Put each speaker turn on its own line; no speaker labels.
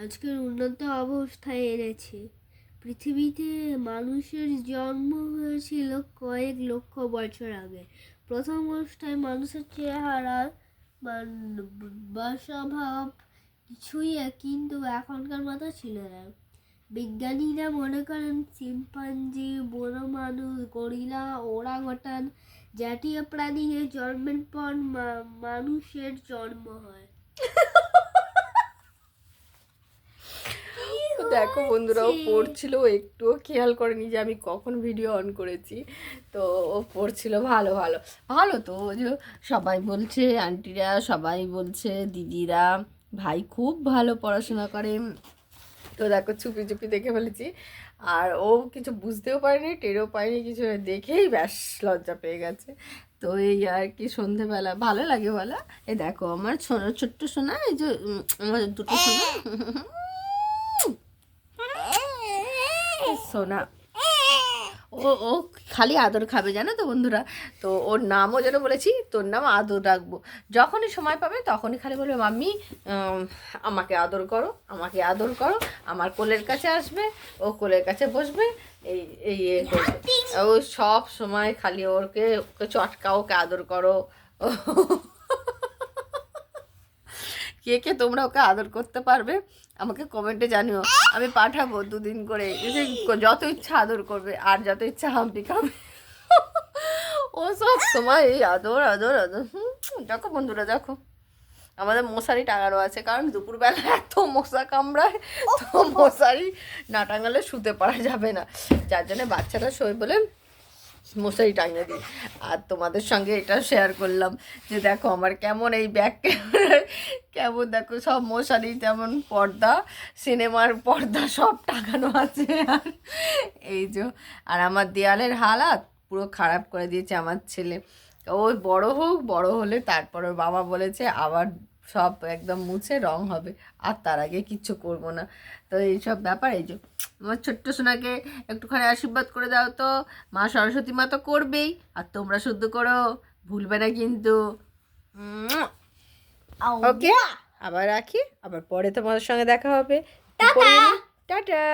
আজকের উন্নত অবস্থায় এনেছে। পৃথিবীতে মানুষের জন্ম হয়েছিল কয়েক লক্ষ বছর আগে। প্রথম অবস্থায় মানুষের চেহারা স্বভাব কিছুই কিন্তু এখনকার মতো ছিল না। বিজ্ঞানীরা মনে করেন চিম্পাঞ্জি, বড় মানুষ, গরিলা, ওরাংওটান জাতীয় প্রাণীর জন্মের পর মানুষের জন্ম হয়।
দেখো বন্ধুরা, ও পড়ছিল, একটুও খেয়াল করেনি যে আমি কখন ভিডিও অন করেছি। তো ও পড়ছিল। ভালো ভালো ভালো তো, যে সবাই বলছে, আন্টিরা সবাই বলছে, দিদিরা, ভাই খুব ভালো পড়াশোনা করে। তো দেখো চুপি চুপি দেখে ফেলেছি। আর ও কিছু বুঝতেও পারেনি, টেরও পায়নি কিছু, দেখেই ব্যাস লজ্জা পেয়ে গেছে। তো এই আর কি, সন্ধেবেলা ভালো লাগে বলা। এই দেখো আমার ছোট্ট সোনা, এই যে আমার দুটো সোনা সোনা, ও ও খালি আদর খাবে, জানো তো বন্ধুরা। তো ওর নামও যেন বলেছি, তোর নাম আদর রাখবো। যখনই সময় পাবে তখনই খালি বলবে, মাম্মি আমাকে আদর করো, আমাকে আদর করো। আমার কোলের কাছে আসবে, ও কোলের কাছে বসবে, এই এই করবে। ও সব সময় খালি ওকে ওকে চটকা, ওকে আদর করো। কে কে তোমরা ওকে আদর করতে পারবে আমাকে কমেন্টে জানিও, আমি পাঠাবো 2 দিন করে। যত ইচ্ছা আদর করবে আর যত ইচ্ছা হাম্পি খাবে। ও সব সময় এই আদর আদর আদর। দেখো বন্ধুরা, দেখো আমাদের মশারি টাঙানো আছে, কারণ দুপুরবেলা এত মশা কামড়ায়, তো মশারি না টাঙালে শুতে পারা যাবে না, যার জন্য বাচ্চারা শোয় বলে মশারি টাঙিয়ে দিই। আর তোমাদের সঙ্গে এটা শেয়ার করলাম যে দেখো আমার কেমন এই ব্যাগ, কেমন দেখো সব মশারি, যেমন পর্দা, সিনেমার পর্দা সব টাঙানো আছে। আর এই যে, আর আমার দেয়ালের হালাত পুরো খারাপ করে দিয়েছে আমার ছেলে। ওই বড় হোক, বড় হলে তারপর ওর বাবা বলেছে আবার সব একদম মুছে রং হবে, আর তার আগে কিচ্ছু করব না। তো এইসব ব্যাপার। এই যে আমার ছোট্ট সোনাকে একটুখানি আশীর্বাদ করে দাও তো। মা সরস্বতী মা তো করবেই, আর তোমরা শুদ্ধ করো, ভুলবে না কিন্তু। ওকে, আবার রাখি, আবার পরে তোমাদের সঙ্গে দেখা হবে। টাটা।